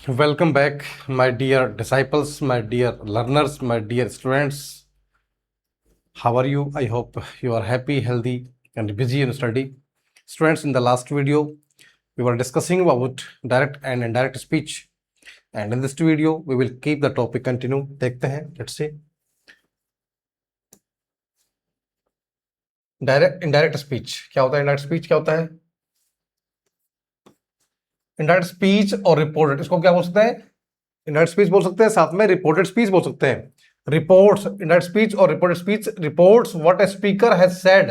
Welcome back, my dear disciples, my dear learners, my dear students. How are you? I hope you are happy, healthy, and busy in study. Students, in the last video, we were discussing about direct and indirect speech. And in this video, we will keep the topic continue. देखते हैं, let's see. Direct indirect speech क्या होता है? Indirect speech क्या होता है? Indirect speech और reported, इसको क्या बोल सकते हैं? इंडायरेक्ट स्पीच बोल सकते हैं, साथ में रिपोर्टेड स्पीच बोल सकते हैं. रिपोर्ट्स, इंडायरेक्ट स्पीच और reported speech. Reports what a speaker has said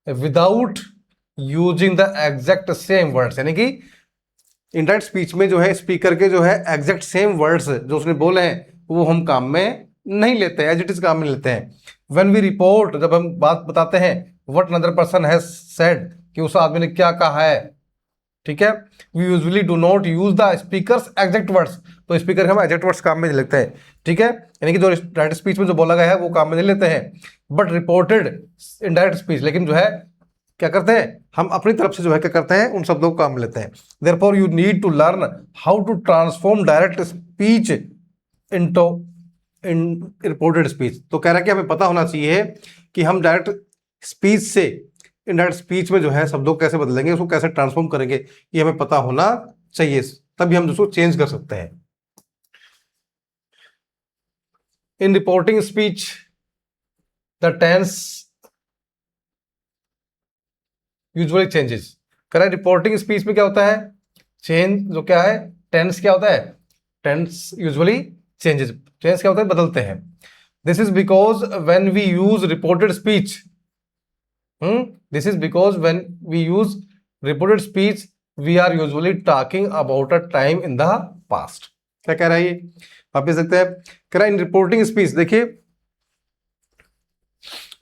without using the exact same words, यानी कि इंडायरेक्ट स्पीच में जो है स्पीकर के जो है एग्जैक्ट सेम वर्ड्स जो उसने बोले हैं वो हम काम में नहीं लेते, एज इट इज काम में लेते हैं. व्हेन वी रिपोर्ट, जब हम बात बताते हैं what another person has said, कि उस आदमी ने क्या कहा है, ठीक है, we usually do not use the speaker's exact words, तो स्पीकर के हम एग्जैक्ट वर्ड्स काम में नहीं लेते हैं, ठीक है, यानी कि जो डायरेक्ट स्पीच में जो बोला गया है वो काम में नहीं लेते हैं. बट रिपोर्टेड इनडायरेक्ट स्पीच, लेकिन जो है क्या करते हैं, हम अपनी तरफ से जो है क्या करते हैं, उन शब्दों को काम में लेते हैं. Therefore you need to learn how to transform direct speech into in reported speech. तो कह रहा है कि हमें पता होना चाहिए कि हम डायरेक्ट स्पीच से इनडायरेक्ट स्पीच में जो है शब्दों को कैसे बदलेंगे, उसको कैसे ट्रांसफॉर्म करेंगे, ये हमें पता होना चाहिए, तभी हम उसको चेंज कर सकते हैं. In reporting speech the tense usually changes. Correct, reporting speech में क्या होता है? चेंज जो क्या है, टेंस क्या होता है? Tense usually changes. टेंस क्या होता है? बदलते हैं. This is because when we use reported speech, this is because when we use reported speech we are usually talking about a time in the past. क्या कह रहा है ये? वापिस देखते हैं. कह रहा है इन रिपोर्टिंग स्पीच, देखिए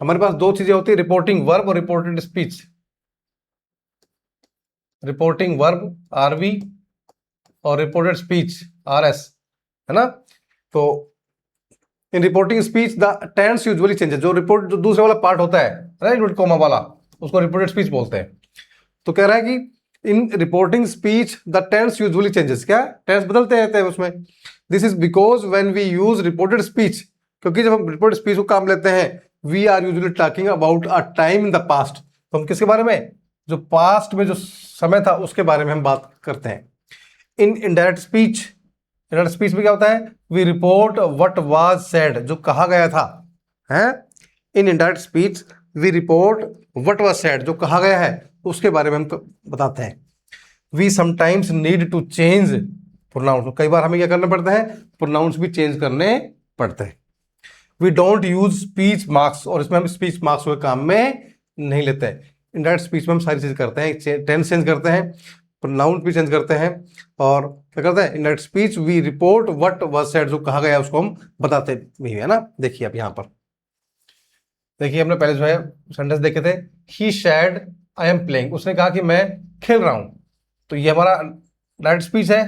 हमारे पास दो चीजें होती है, रिपोर्टिंग वर्ब और reported speech. Reporting verb RV और रिपोर्टेड स्पीच आरएस, है ना. तो in reporting speech the tense usually changes, जो रिपोर्ट जो दूसरे वाला पार्ट होता है, राइट, विद कॉमा वाला, उसको रिपोर्टेड स्पीच बोलते हैं. तो कह रहा है कि in reporting speech the tense usually changes, क्या टेंस बदलते रहते हैं उसमें. This is because when we use reported speech, क्योंकि जब हम रिपोर्टेड स्पीच को काम लेते हैं, we are usually talking about a time in the past. तो हम किसके बारे में, जो पास्ट में जो समय था उसके बारे में हम बात करते हैं. In indirect speech, indirect speech में क्या होता है? We report what was said, जो कहा गया था, है. In indirect speech we report what was said, जो कहा गया है उसके बारे में हम बताते हैं. We sometimes need to change pronounce, कई बार हमें क्या करना पड़ता है, प्रोनाउंस भी चेंज करने पड़ते हैं. We don't use speech marks, और इसमें हम स्पीच मार्क्स हुए काम में नहीं लेते हैं. इनडायरेक्ट स्पीच में हम सारी चीज करते हैं, टेंस चेंज करते हैं, प्रोनाउंस भी चेंज करते हैं, और क्या करते हैं, indirect speech we report what was said, जो कहा गया उसको हम बताते भी है ना. देखिए अब यहाँ पर देखिए, हमने पहले जो है सेंटेंस देखे थे, ही शेड आई एम प्लेइंग, उसने कहा कि मैं खेल रहा हूं. तो ये हमारा डायरेक्ट स्पीच है,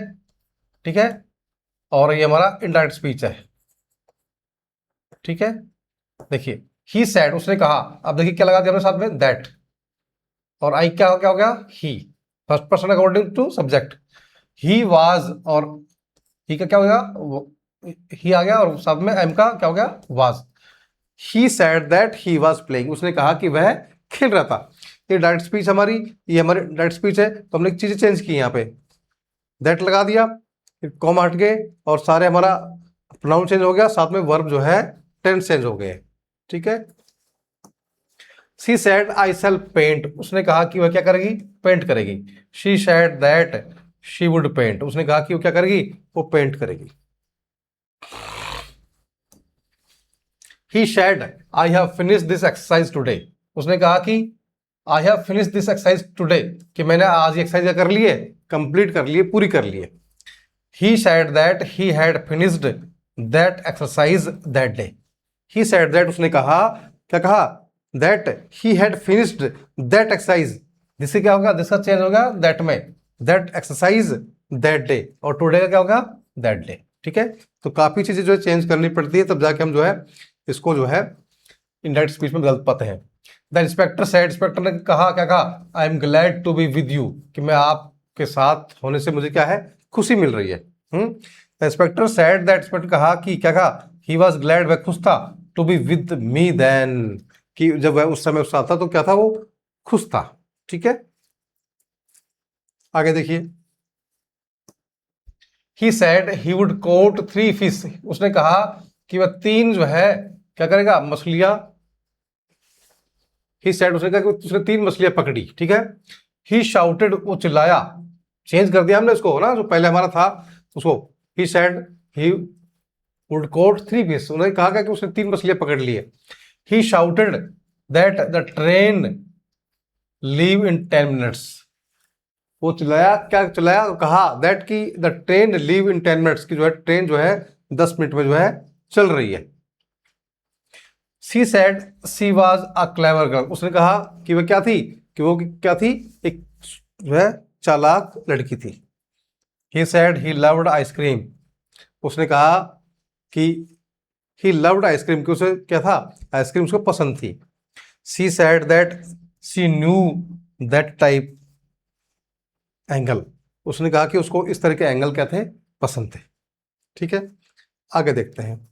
ठीक है, और ये हमारा इनडायरेक्ट स्पीच है, ठीक है. देखिए ही सेड, उसने कहा, अब देखिए क्या लगा दिया हमने साथ में, दैट, और आई क्या हो गया, he, first person according to subject. He was, और ही का क्या हो गया, ही आ गया, और साथ में एम का क्या हो गया, was. He said that he was playing, उसने कहा कि वह खेल रहा था. ये डायरेक्ट स्पीच हमारी, ये हमारी डायरेक्ट स्पीच है, तो हमने चीजें चेंज की, यहाँ पे दैट लगा दिया, कॉमा हट गए, और सारे हमारा प्रोनाउन चेंज हो गया, साथ में वर्ब जो है टेंस चेंज हो गए, ठीक है. She said I shall paint, उसने कहा कि वह क्या करेगी, पेंट करेगी. She said that she would paint, उसने कहा कि वो क्या करेगी, वो पेंट करेगी. He said, I have finished this exercise today. उसने कहा कि I have finished this exercise today, कि मैंने आज ये एक्सरसाइज कर ली है, कंप्लीट कर लिए, पूरी कर ली है. He said that he had finished that exercise that day. He said that, उसने कहा, क्या कहा, that he had finished that exercise. जिससे क्या होगा, जिसका चेंज होगा that में, that exercise that day, और today का क्या होगा, that day, ठीक है. तो काफी चीजें जो है चेंज करनी पड़ती है, तब जाके हम जो है इसको जो है इनडायरेक्ट स्पीच में बदल पाते हैं. द इंस्पेक्टर सेड, इंस्पेक्टर ने कहा, क्या कहा, I am glad to be with you, कि मैं आपके साथ होने से मुझे क्या है, खुशी मिल रही है. इंस्पेक्टर सेड दैट, इंस्पेक्टर कहा कि क्या कहा, ही वॉज ग्लैड, वह खुश था, to be with me then, कि जब वह उस समय उससे आता तो क्या था, वो खुश था। ठीक है, आगे देखिए, he said he would coat 3 fish, उसने कहा कि वह 3 जो है क्या करेगा, मछलियां, ही सेड उसने कहा कि उसने 3 मछलियां पकड़ी। ठीक है, ही शाउटेड, वो चिल्लाया, चेंज कर दिया हमने इसको ना, जो पहले हमारा था उसको, he said he would coat 3 fish, उन्होंने कहा कि उसने 3 मछलियां पकड़ ली है। He shouted that the train leave in 10 minutes, वो चिल्लाया, क्या चिल्लाया, कहा दैट की the train leave in 10 minutes, की जो है ट्रेन जो है 10 मिनट में जो है चल रही है। She said she was a clever girl, उसने कहा कि वह क्या थी, कि वो क्या थी, एक जो है चालाक लड़की थी। ही सेड ही लव्ड आइसक्रीम, उसने कहा कि ही लव्ड आइसक्रीम, कि उसे क्या था, आइसक्रीम उसको पसंद थी। She said that she knew that type angle, उसने कहा कि उसको इस तरह के एंगल क्या थे, पसंद थे। ठीक है, आगे देखते हैं।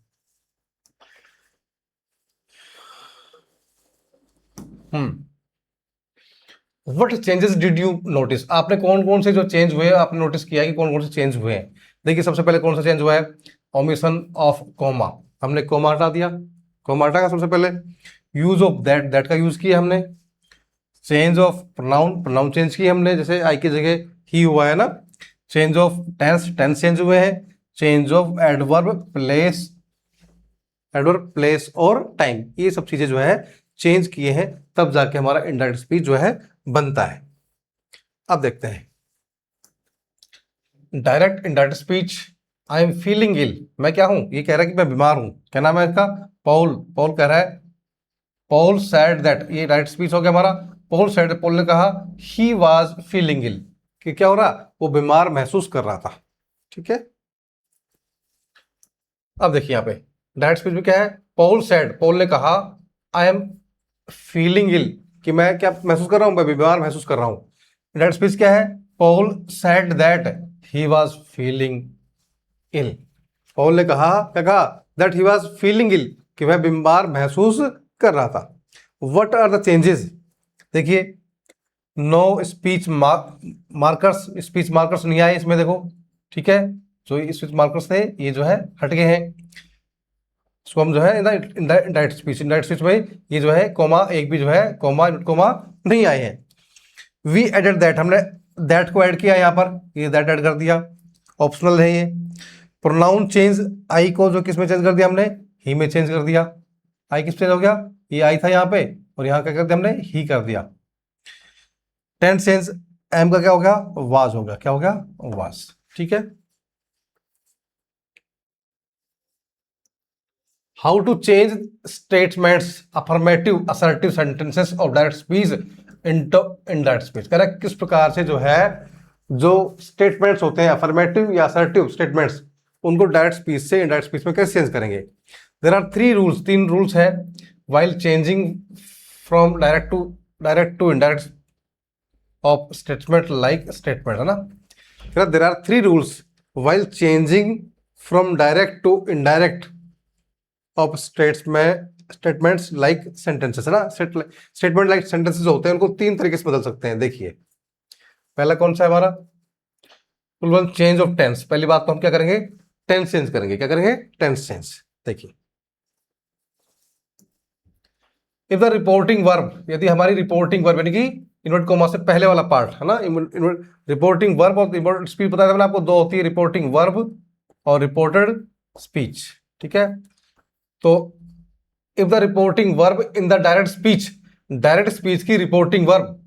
What changes did you notice, आपने कौन कौन से जो चेंज हुए आपने नोटिस किया कि कौन कौन से चेंज हुए हैं। देखिए, सबसे पहले कौन सा चेंज हुआ है, ओमिशन ऑफ कोमा, हमने कोमा हटा दिया, कोमा हटा का सबसे पहले। यूज ऑफ दैट, दैट का यूज किया हमने। Change of pronoun, pronoun change किए हमने, जैसे आई की जगह ही हुआ है ना। Change of tense, tense change हुए हैं। Change of adverb, place, adverb, place और टाइम, ये सब चीजें जो है चेंज किए हैं, तब जाके हमारा इनडायरेक्ट स्पीच जो है बनता है। अब देखते हैं direct indirect speech. I am feeling ill, मैं क्या हूं, ये कह रहा है कि मैं बीमार हूं, क्या नाम है इसका, पॉल, पॉल कह रहा है, पॉल सैड दैट, ये डायरेक्ट स्पीच हो गया हमारा। पॉल सैड, पॉल ने कहा ही वाज फीलिंग इल, कि क्या हो रहा, वो बीमार महसूस कर रहा था। ठीक है, अब देखिए यहाँ पे डायरेक्ट स्पीच में क्या है, पॉल सैड, पॉल ने कहा, आई एम फीलिंग इल, कि मैं क्या महसूस कर रहा हूं, मैं बीमार महसूस कर रहा हूं। डायरेक्ट स्पीच क्या है, Paul said that he was feeling ill, Paul ने कहा, क्या कहा, that he was feeling ill, कि वह बीमार महसूस कर रहा था। व्हाट आर द चेंजेस, देखिए, no speech markers, speech markers नहीं आए इसमें, देखो। ठीक है, जो स्पीच मार्कर्स थे ये जो है हट गए हैं, इसको हम जो है इनडायरेक्ट स्पीच, इनडायरेक्ट स्पीच में ये जो है कोमा, एक भी जो है कोमा कोमा नहीं आए हैं। वी एडेड दैट, हमने दैट को ऐड किया यहाँ पर, ये दैट ऐड कर दिया, ऑप्शनल है ये। प्रोनाउन चेंज, आई को जो किस में चेंज कर दिया हमने, ही में चेंज कर दिया। आई किस चेंज हो गया, ये आई था यहाँ पे, और यहाँ क्या कर दिया हमने, ही कर दिया। टेंस चेंज, एम का क्या हो गया, वाज हो गया, क्या हो गया, वाज। ठीक है, how to change statements, affirmative, assertive sentences of direct speech into indirect speech, कह रहा है किस प्रकार से जो है, जो स्टेटमेंट्स होते हैं अफर्मेटिव या असर्टिव स्टेटमेंट्स, उनको डायरेक्ट स्पीच से इनडायरेक्ट स्पीच में कैसे चेंज करेंगे। देयर आर 3 रूल्स, 3 रूल्स है while changing from direct to indirect of statement like statement, है ना। There are 3 rules while changing from direct to indirect of statements like sentences, है ना। Statement like sentences होते हैं, उनको 3 तरीके से बदल सकते हैं। देखिए, पहला कौन सा है हमारा, चेंज ऑफ टेंस, पहली बात तो हम क्या करेंगे, टेंस चेंज करेंगे, क्या करेंगे, टेंस चेंज। देखिए, इफ द रिपोर्टिंग वर्ब, यदि हमारी रिपोर्टिंग वर्ब यानी कि इन्वर्ट कोमा से पहले वाला पार्ट है ना, रिपोर्टिंग वर्ब और रिपोर्टेड स्पीच, बताया था मैंने आपको, 2 होती है, रिपोर्टिंग वर्ब और रिपोर्टेड स्पीच। ठीक है, तो if the reporting verb in the direct speech की रिपोर्टिंग वर्ब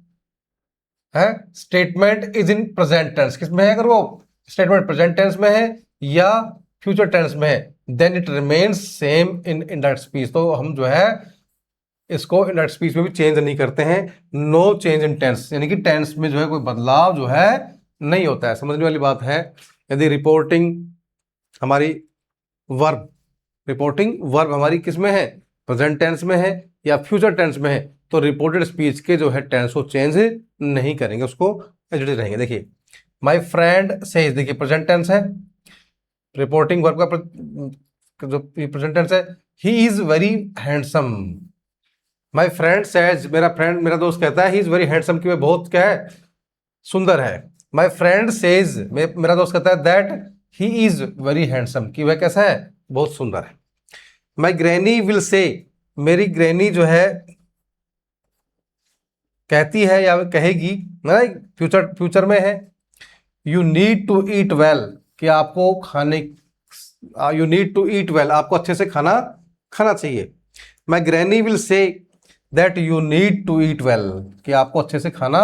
है, statement is in present tense, किसमें है, अगर वो स्टेटमेंट प्रेजेंट टेंस में है या फ्यूचर टेंस में है, then it remains same in indirect speech, तो हम जो है इसको इनडायरेक्ट स्पीच में भी चेंज नहीं करते हैं। नो चेंज इन टेंस, यानी कि टेंस में जो है कोई बदलाव जो है नहीं होता है, समझने वाली बात है। यदि रिपोर्टिंग हमारी वर्ब, रिपोर्टिंग वर्ब हमारी किस में है, प्रेजेंट टेंस में है या फ्यूचर टेंस में है, तो रिपोर्टेड स्पीच के जो है टेंस को चेंज नहीं करेंगे, उसको एज इट इज रहेंगे। देखिए, माय फ्रेंड सेज, देखिए प्रेजेंट टेंस है, रिपोर्टिंग वर्ब का जो प्रेजेंट टेंस है, he is very handsome. My friend says, मेरा दोस्त कहता है, ही इज वेरी हैंडसम, कि वह बहुत क्या है, सुंदर है। माय फ्रेंड सेज, मेरा दोस्त कहता है that he is very handsome, कि वह कैसा है, बहुत सुंदर है। माय ग्रैनी विल से, मेरी ग्रैनी जो है कहती है या कहेगी, ना फ्यूचर में है। You need to eat well, कि आपको खाने, you need to eat well, आपको अच्छे से खाना चाहिए। My granny will say that you need to eat well, कि आपको अच्छे से खाना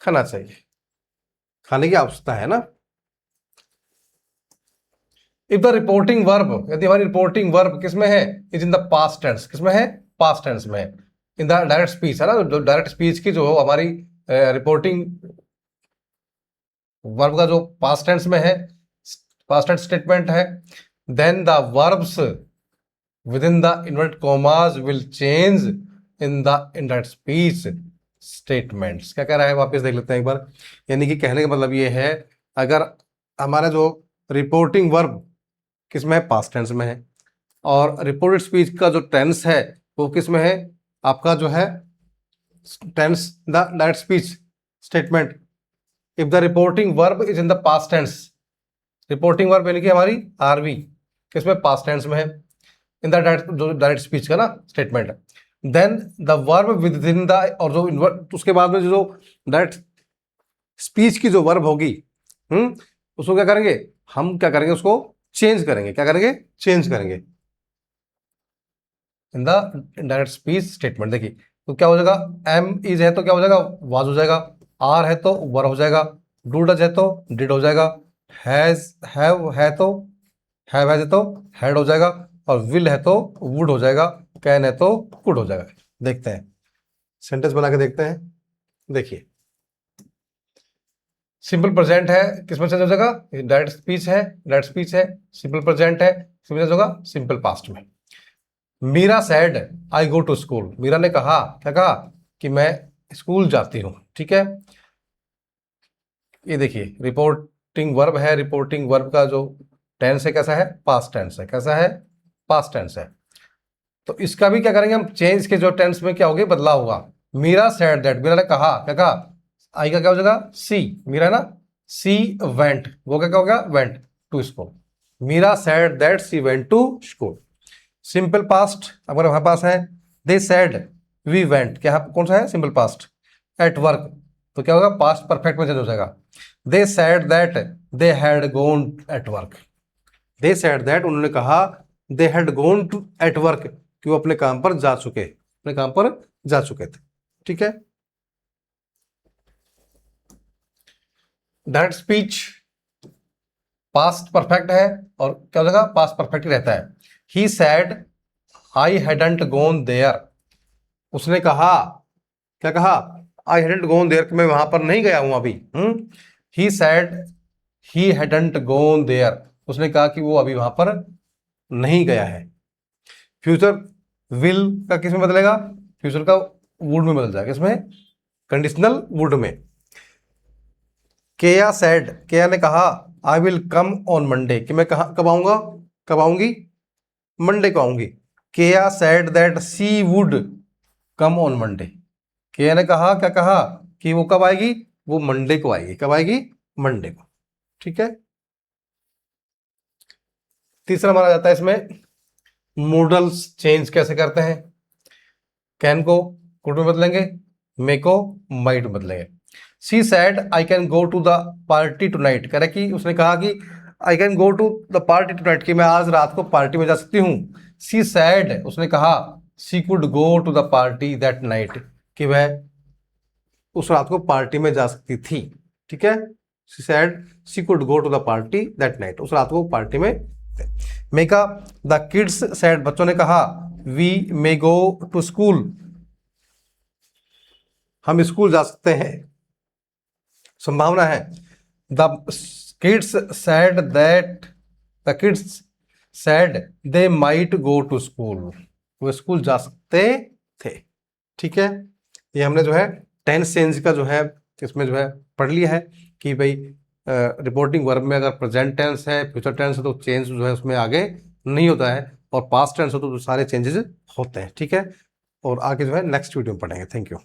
चाहिए, खाने की आवश्यकता है ना। इफ द रिपोर्टिंग वर्ब, यदि हमारी रिपोर्टिंग वर्ब किसमें है, is in the past tense, किसमें है, पास्ट टेंस में। इन द डायरेक्ट स्पीच है ना, जो डायरेक्ट स्पीच की जो हमारी रिपोर्टिंग वर्ब का जो पास्ट टेंस में है, पास्ट टेंस स्टेटमेंट है, then the verbs within the inverted commas will change in the indirect speech statements. क्या कह रहा है, वापस देख लेते हैं एक बार। यानी कि कहने का मतलब ये है, अगर हमारा जो रिपोर्टिंग वर्ब किसमें है, पास्ट टेंस में है, और रिपोर्टेड स्पीच का जो टेंस है वो किसमें है, आपका जो है tense the direct speech statement. If the reporting verb is in the past tense, reporting verb यानी कि हमारी आरवी किसमें, पास्ट टेंस में है, इन द डायरेक्ट स्पीच का ना statement. Then the verb within the, और जो उसके बाद में जो डायरेक्ट स्पीच की जो वर्ब होगी, उसको क्या करेंगे, हम क्या करेंगे, उसको चेंज करेंगे। क्या करेंगे, चेंज करेंगे इन द डायरेक्ट स्पीच स्टेटमेंट। देखिए तो क्या हो जाएगा, एम इज है तो क्या हो जाएगा, वाज हो जाएगा, आर है तो वर हो जाएगा, डू डज है तो डिड हो जाएगा, हैज हैव है तो हैव है तो हैड हो जाएगा, और विल है तो वुड हो जाएगा, कैन है तो कुड हो जाएगा। देखते हैं, सेंटेंस बना के देखते हैं। देखिए सिंपल प्रेजेंट है, किसमें चेंज हो जाएगा, डायरेक्ट स्पीच है, डायरेक्ट स्पीच है, सिंपल प्रेजेंट है, किसमें चेंज होगा, सिंपल पास्ट में। Meera said I go to school, Meera ने कहा, क्या कहा, कि मैं स्कूल जाती हूं। ठीक है, ये देखिए रिपोर्टिंग वर्ब है, रिपोर्टिंग वर्ब का जो टेंस है कैसा है, पास्ट टेंस है, कैसा है, पास्ट टेंस है। तो इसका भी क्या करेंगे हम, चेंज के जो टेंस में क्या होगा, बदलाव होगा। मीरा सैड दैट, मीरा ने कहा, क्या कहा, आई का क्या हो जाएगा, सी, मीरा है ना, सी वेंट, वो क्या हो गया, went to school. Meera said that she went to school. Simple past अगर हमारे पास है, दे सैड वी वेंट, क्या कौन सा है, सिंपल पास्ट। एट वर्क, तो क्या होगा, पास्ट परफेक्ट में चेंज हो जाएगा। They said that they had gone at work, they said that, उन्होंने कहा, they had gone to at work, कि वो अपने काम पर जा चुके थे। ठीक है, डायरेक्ट स्पीच पास्ट परफेक्ट है, और क्या हो जाएगा, पास्ट परफेक्ट ही रहता है। He said I hadn't gone there, उसने कहा, क्या कहा, आई हैडंट गोन देयर, मैं वहां पर नहीं गया हूं अभी। He said he hadn't gone there, उसने कहा कि वो अभी वहां पर नहीं गया है। फ्यूचर विल का किस में बदलेगा, फ्यूचर का वुड में बदल जाएगा, इसमें कंडीशनल वुड में। केया सैड, केया ने कहा, I will come on Monday, कि मैं कब आऊंगा, कब आऊंगी, मंडे को आऊंगी। Keya said that she would come on Monday, Keya ने कहा, क्या कहा, कि वो कब आएगी, वो मंडे को आएगी, कब आएगी, मंडे को। ठीक है, तीसरा माना जाता है इसमें, मोडल्स चेंज कैसे करते हैं, कैन को कुड में बदलेंगे, मे को माइट में बदलेंगे। She said I can go to the party tonight, कह रहे कि उसने कहा कि I can go to the party tonight, कि मैं आज रात को पार्टी में जा सकती हूँ। सी सैड, उसने कहा, she could go to the party that night, कि वह उस रात को पार्टी में जा सकती थी। ठीक है, she said she could go to the party that night, उस रात को पार्टी में। मेका द किड्स सैड, बच्चों ने कहा, we may go to school, हम स्कूल जा सकते हैं, संभावना है। The kids said that the kids said they might go to school, वो स्कूल जा सकते थे। ठीक है, ये हमने जो है टेंस चेंज का जो है इसमें जो है पढ़ लिया है कि भाई रिपोर्टिंग वर्ब में अगर प्रेजेंट टेंस है, फ्यूचर टेंस है, तो चेंज जो है उसमें आगे नहीं होता है, और पास्ट टेंस हो तो सारे चेंजेस होते हैं। ठीक है, और आगे जो है नेक्स्ट वीडियो में पढ़ेंगे। Thank you.